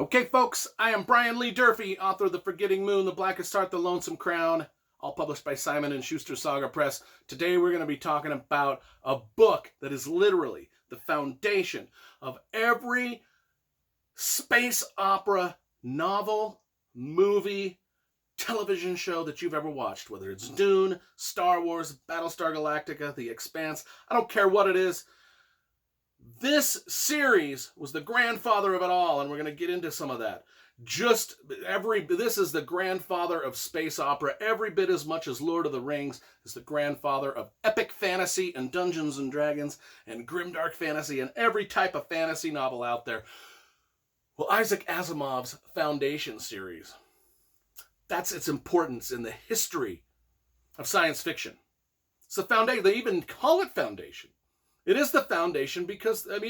Okay, folks, I am Brian Lee Durfee, author of The Forgetting Moon, The Blackest Heart, The Lonesome Crown, all published by Simon & Schuster Saga Press. Today we're going to be talking about a book that is literally the foundation of every space opera, novel, movie, television show that you've ever watched, whether it's Dune, Star Wars, Battlestar Galactica, The Expanse. I don't care what it is. This series was the grandfather of it all, and we're going to get into some of that. This is the grandfather of space opera, every bit as much as Lord of the Rings is the grandfather of epic fantasy and Dungeons and Dragons and grimdark fantasy and every type of fantasy novel out there. Well, Isaac Asimov's Foundation series, that's its importance in the history of science fiction. It's the foundation. They even call it Foundation. It is the foundation because, what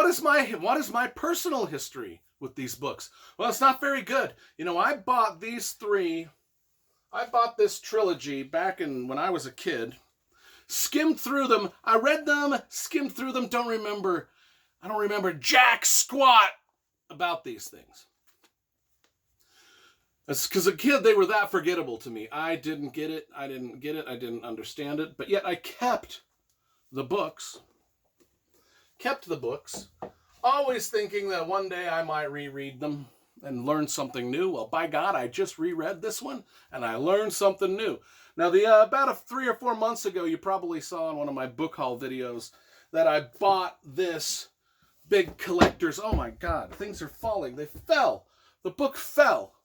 is my personal history with these books? Well, it's not very good. I bought this trilogy back when I was a kid, skimmed through them. I read them, skimmed through them, I don't remember jack squat about these things. Because as a kid, they were that forgettable to me. I didn't get it. I didn't understand it. But yet I kept the books. Always thinking that one day I might reread them and learn something new. Well, by God, I just reread this one, and I learned something new. Now, about 3 or 4 months ago, you probably saw in one of my book haul videos that I bought this big collector's... Oh, my God. Things are falling. They fell. The book fell.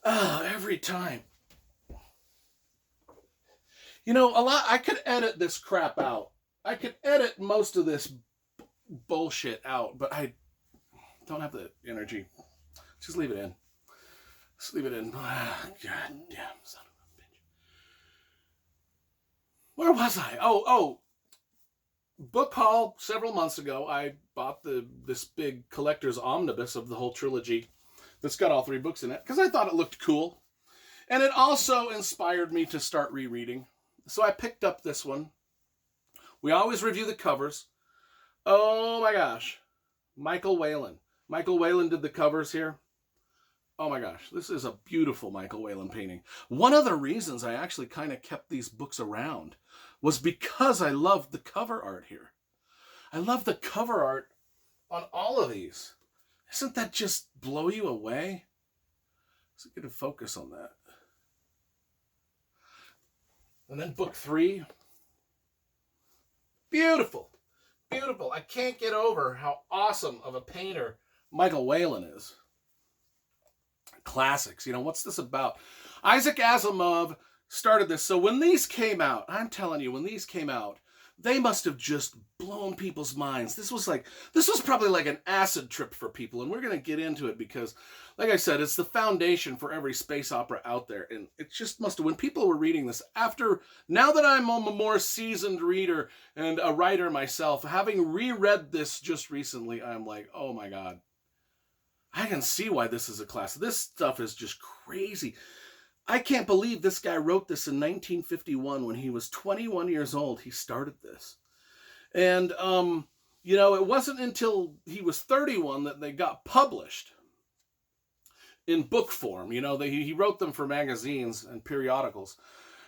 Every time. I could edit this crap out. I could edit most of this bullshit out, but I don't have the energy. Just leave it in. God damn son of a bitch. Where was I? Oh. Book haul several months ago, I bought this big collector's omnibus of the whole trilogy that's got all 3 books in it, because I thought it looked cool. And it also inspired me to start rereading. So I picked up this one. We always review the covers. Oh my gosh. Michael Whelan. Michael Whelan did the covers here. Oh my gosh. This is a beautiful Michael Whelan painting. One of the reasons I actually kind of kept these books around was because I loved the cover art here. I love the cover art on all of these. Doesn't that just blow you away? Let's get a focus on that. And then book 3. Beautiful. Beautiful. I can't get over how awesome of a painter Michael Whelan is. Classics. What's this about? Isaac Asimov started this. So when these came out, I'm telling you, they must have just blown people's minds. This was probably like an acid trip for people, and we're going to get into it because, like I said, it's the foundation for every space opera out there, and it just must have, when people were reading this, now that I'm a more seasoned reader and a writer myself, having reread this just recently, I'm like, oh my God, I can see why this is a classic. This stuff is just crazy. I can't believe this guy wrote this in 1951 when he was 21 years old. He started this. And, it wasn't until he was 31 that they got published in book form. He wrote them for magazines and periodicals.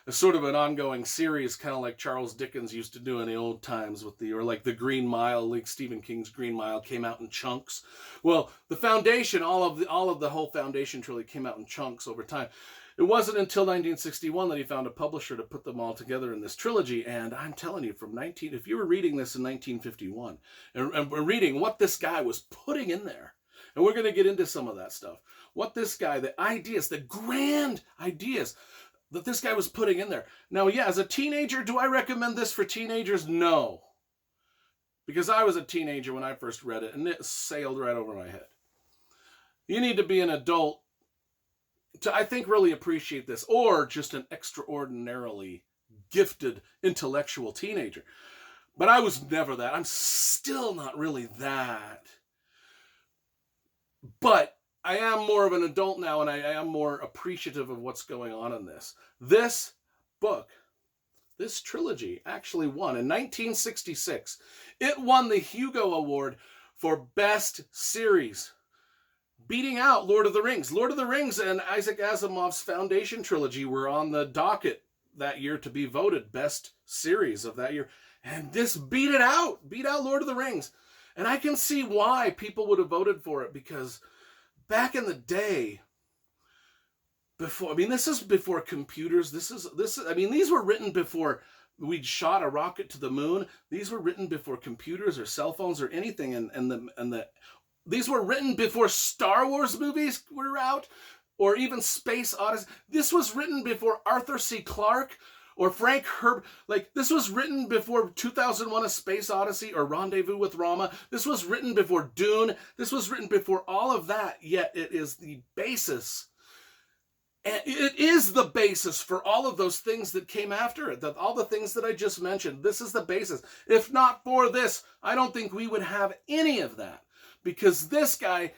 It's sort of an ongoing series, kind of like Charles Dickens used to do in the old times or like the Green Mile, like Stephen King's Green Mile came out in chunks. Well, the Foundation, all of the whole Foundation trilogy came out in chunks over time. It wasn't until 1961 that he found a publisher to put them all together in this trilogy. And I'm telling you, if you were reading this in 1951 and we're reading what this guy was putting in there, and we're going to get into some of that stuff, the grand ideas that this guy was putting in there. Now, yeah, as a teenager, do I recommend this for teenagers? No. Because I was a teenager when I first read it, and it sailed right over my head. You need to be an adult to, I think, really appreciate this, or just an extraordinarily gifted intellectual teenager. But I was never that. I'm still not really that. But I am more of an adult now, and I am more appreciative of what's going on in this. This book this trilogy actually won in 1966. It won the Hugo Award for Best Series, beating out Lord of the Rings. Lord of the Rings and Isaac Asimov's Foundation trilogy were on the docket that year to be voted Best Series of that year. And this beat out Lord of the Rings. And I can see why people would have voted for it, because back in the day, this is before computers. These were written before we'd shot a rocket to the moon. These were written before computers or cell phones or anything. These were written before Star Wars movies were out, or even Space Odyssey. This was written before Arthur C. Clarke or Frank Herbert. Like, this was written before 2001: A Space Odyssey or Rendezvous with Rama. This was written before Dune. This was written before all of that, yet it is the basis. And it is the basis for all of those things that came after it, all the things that I just mentioned. This is the basis. If not for this, I don't think we would have any of that, because this guy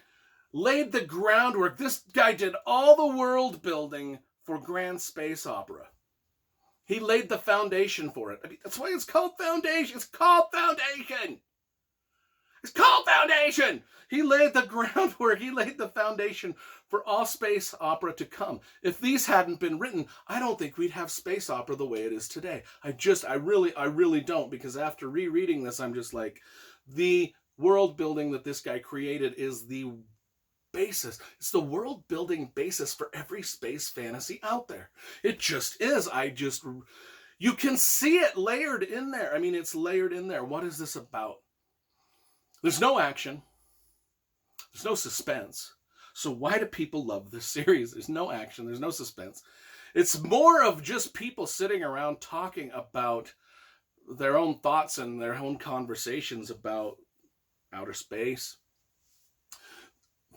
laid the groundwork. This guy did all the world building for grand space opera. He laid the foundation for it. I mean, that's why it's called Foundation. It's called Foundation. It's called Foundation. He laid the groundwork. He laid the foundation for all space opera to come. If these hadn't been written, I don't think we'd have space opera the way it is today. I really don't, because after rereading this, I'm just like, the world building that this guy created is the basis. It's the world building basis for every space fantasy out there. It just is. You can see it layered in there. I mean, it's layered in there. What is this about? There's no action. There's no suspense. So why do people love this series? There's no action. There's no suspense. It's more of just people sitting around talking about their own thoughts and their own conversations about outer space,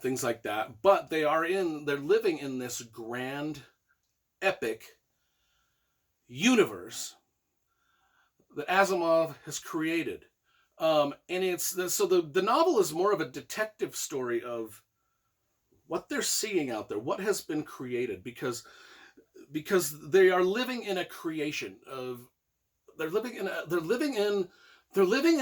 things like that. But they're living in this grand, epic universe that Asimov has created. And the novel is more of a detective story of what they're seeing out there, what has been created, because they are living in a creation of, they're living in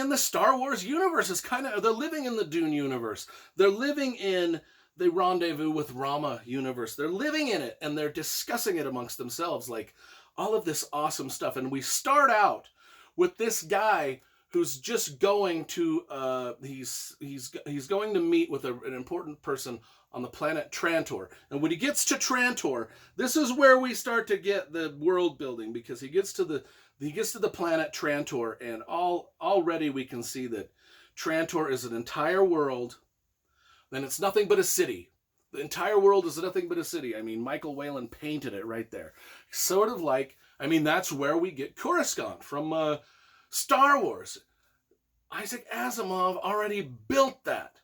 the Star Wars universe. They're living in the Dune universe. They're living in the Rendezvous with Rama universe. They're living in it, and they're discussing it amongst themselves, like all of this awesome stuff. And we start out with this guy who's just going to he's going to meet with an important person on the planet Trantor. And when he gets to Trantor, this is where we start to get the world building, because he gets to the planet Trantor, and already we can see that Trantor is an entire world, and it's nothing but a city. The entire world is nothing but a city. I mean, Michael Whalen painted it right there. Sort of like, that's where we get Coruscant from Star Wars. Isaac Asimov already built that.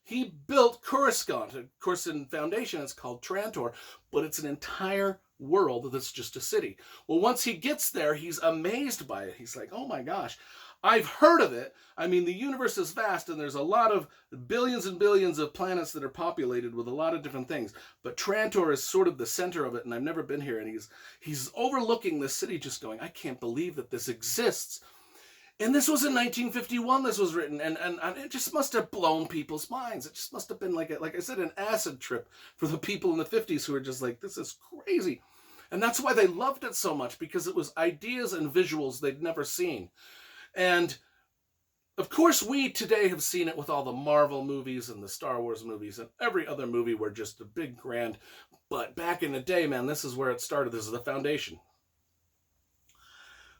He built Coruscant. Of course, in Foundation, it's called Trantor, but it's an entire world that's just a city. Well, once he gets there, he's amazed by it. He's like, oh my gosh, I've heard of it. The universe is vast, and there's a lot of billions and billions of planets that are populated with a lot of different things. But Trantor is sort of the center of it, and I've never been here. And he's overlooking the city, just going, I can't believe that this exists. And this was in 1951, this was written, and it just must have blown people's minds. It just must have been, like I said, an acid trip for the people in the 50s who were just like, this is crazy. And that's why they loved it so much, because it was ideas and visuals they'd never seen. And, of course, we today have seen it with all the Marvel movies and the Star Wars movies, and every other movie were just a big grand. But back in the day, man, this is where it started. This is the foundation.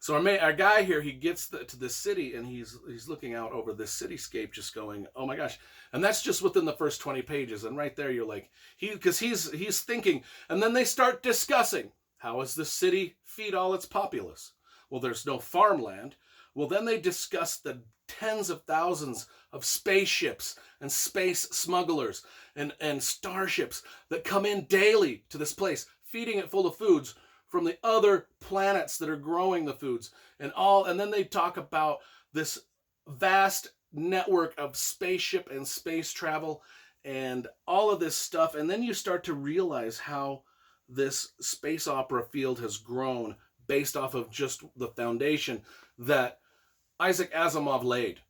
So our guy here, he gets to this city, and he's looking out over this cityscape, just going, oh my gosh. And that's just within the first 20 pages. And right there, you're like, because he's thinking, and then they start discussing, how does the city feed all its populace? Well, there's no farmland. Well, then they discuss the tens of thousands of spaceships and space smugglers and starships that come in daily to this place, feeding it full of foods from the other planets that are growing the foods, and then they talk about this vast network of spaceship and space travel and all of this stuff. And then you start to realize how this space opera field has grown based off of just the foundation that Isaac Asimov laid,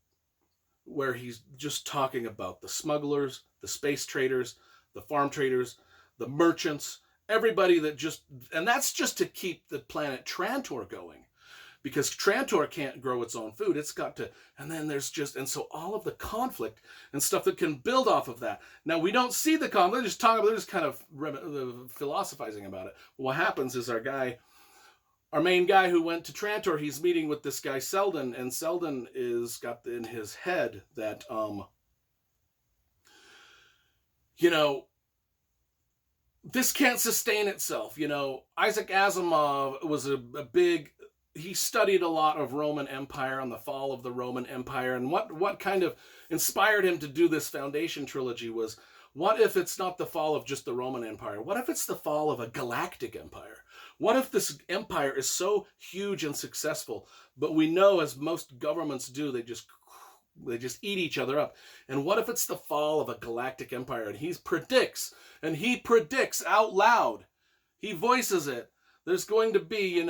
where he's just talking about the smugglers, the space traders, the farm traders, the merchants, everybody that just, and that's just to keep the planet Trantor going, because Trantor can't grow its own food. It's got to, and then there's just, and so all of the conflict and stuff that can build off of that. Now, we don't see the conflict, they're just talking about, they're just kind of philosophizing about it. What happens is our main guy who went to Trantor, he's meeting with this guy Selden, and Selden is got in his head that, this can't sustain itself. Isaac Asimov was a big, he studied a lot of Roman Empire and the fall of the Roman Empire, and what kind of inspired him to do this Foundation trilogy was, what if it's not the fall of just the Roman Empire? What if it's the fall of a galactic empire? What if this empire is so huge and successful, but we know, as most governments do, they just eat each other up. And what if it's the fall of a galactic empire? And he predicts out loud, he voices it, there's going to be,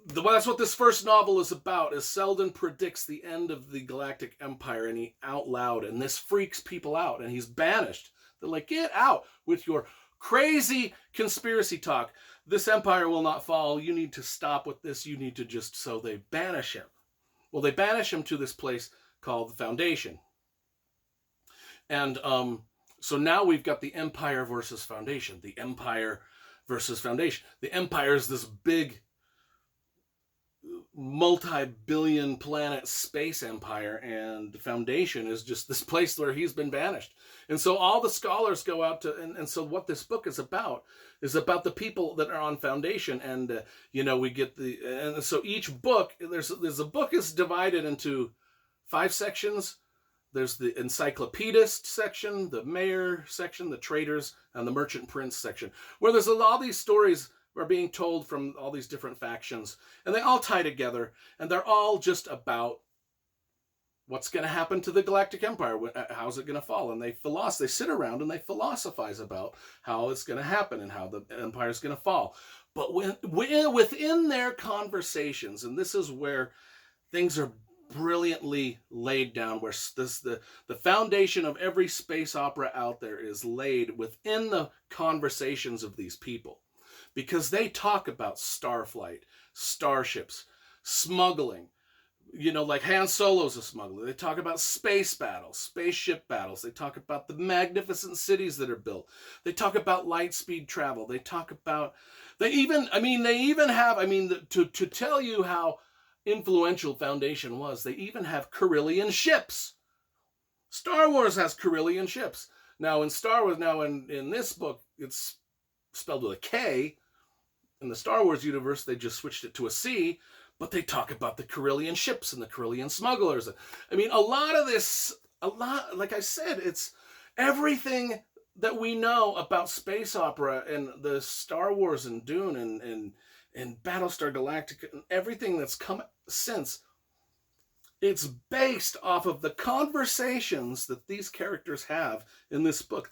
that's what this first novel is about, is Selden predicts the end of the galactic empire, and he out loud, and this freaks people out, and he's banished. They're like, get out with your crazy conspiracy talk. This empire will not fall. You need to stop with this. You need to just, so they banish him. Well, they banish him to this place called the Foundation. And so now we've got the Empire versus Foundation. The Empire versus Foundation. The Empire is this big multi-billion planet space empire, and the Foundation is just this place where he's been banished. And so all the scholars go out to, and so what this book is about the people that are on Foundation, and we get and so each book, there's a book is divided into 5 sections. There's the encyclopedist section, the mayor section, the traders, and the merchant prince section, where there's all these stories are being told from all these different factions, and they all tie together, and they're all just about what's going to happen to the Galactic Empire, how's it going to fall, and they sit around and they philosophize about how it's going to happen and how the empire is going to fall. But within their conversations, and this is where things are brilliantly laid down, where the foundation of every space opera out there is laid within the conversations of these people. Because they talk about starflight, starships, smuggling. Like Han Solo's a smuggler. They talk about space battles, spaceship battles. They talk about the magnificent cities that are built. They talk about light speed travel. They talk about, to tell you how influential Foundation was, they even have Carillion ships. Star Wars has Carillion ships. Now in Star Wars, in this book, it's spelled with a K. In the Star Wars universe, they just switched it to a C, but they talk about the Carillion ships and the Carillion smugglers. Like I said, it's everything that we know about space opera and the Star Wars and Dune and Battlestar Galactica and everything that's come since. It's based off of the conversations that these characters have in this book.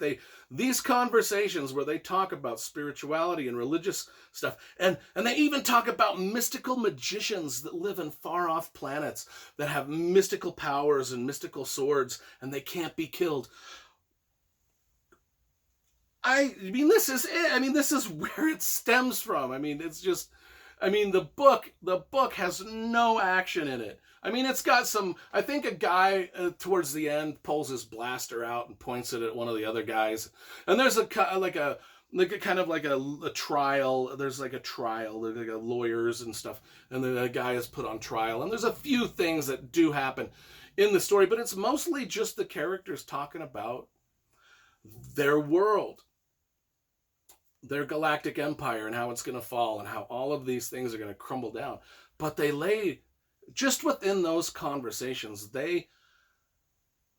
These conversations where they talk about spirituality and religious stuff, and they even talk about mystical magicians that live in far-off planets that have mystical powers and mystical swords, and they can't be killed. This is it. This is where it stems from. The book has no action in it. It's got some, I think a guy towards the end pulls his blaster out and points it at one of the other guys. And there's a trial. There's like a trial, there's like lawyers and stuff. And then a guy is put on trial. And there's a few things that do happen in the story, but it's mostly just the characters talking about their world, their galactic empire, and how it's going to fall and how all of these things are going to crumble down. But they lay, just within those conversations, the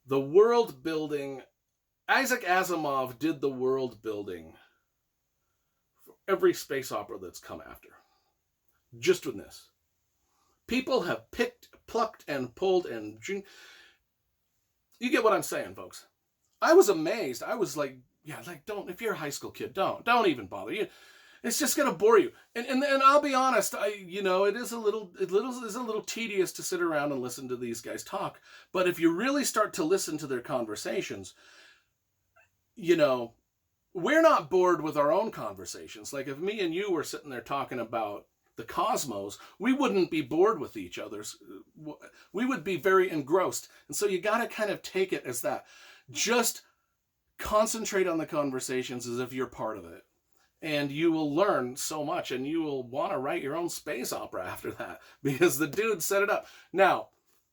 world building, Isaac Asimov did the world building for every space opera that's come after. Just with this. People have plucked and pulled and... You get what I'm saying, folks. I was amazed. I was like, don't, if you're a high school kid, don't even bother. It's just going to bore you. And I'll be honest, it is a little tedious to sit around and listen to these guys talk. But if you really start to listen to their conversations, we're not bored with our own conversations. Like if me and you were sitting there talking about the cosmos, we wouldn't be bored with each other's. We would be very engrossed. And so you got to kind of take it as that. Just concentrate on the conversations as if you're part of it. And you will learn so much, and you will want to write your own space opera after that, because the dude set it up. Now,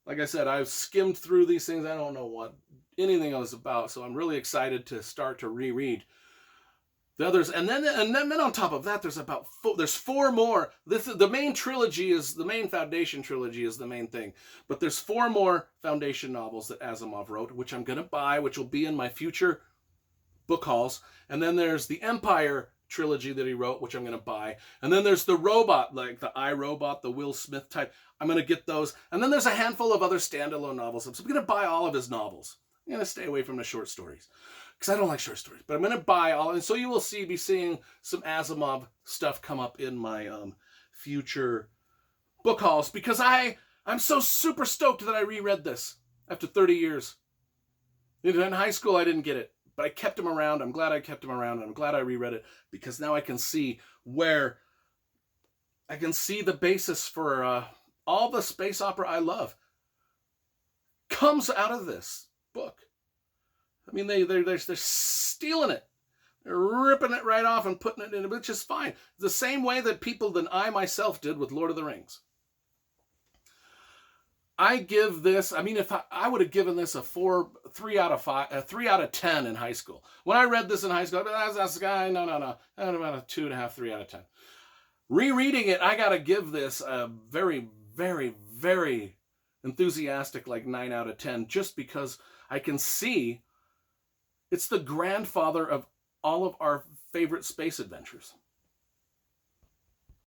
like I said, I've skimmed through these things. I don't know what anything else about, so I'm really excited to start to reread the others. And then on top of that, there's four more. The main trilogy is the main Foundation trilogy is the main thing, but there's four more Foundation novels that Asimov wrote, which I'm gonna buy, which will be in my future book hauls. And then there's the Empire trilogy that he wrote, which I'm going to buy. And then there's the robot, like the iRobot, the Will Smith type. I'm going to get those. And then there's a handful of other standalone novels. So I'm going to buy all of his novels. I'm going to stay away from the short stories because I don't like short stories. But I'm going to buy all. And so you will be seeing some Asimov stuff come up in my future book hauls, because I'm so super stoked that I reread this after 30 years. In high school, I didn't get it. But I kept him around. I'm glad I kept him around. And I'm glad I reread it, because now I can see the basis for all the space opera I love comes out of this book. I mean, they're stealing it. They're ripping it right off and putting it in, which is fine. The same way that people than I myself did with Lord of the Rings. I give this, if I would have given this a 3 out of 10 in high school. When I read this in high school, that's guy, no. About a 2.5, 3 out of 10. Rereading it, I got to give this a very, very, very enthusiastic, like 9 out of 10, just because I can see it's the grandfather of all of our favorite space adventures.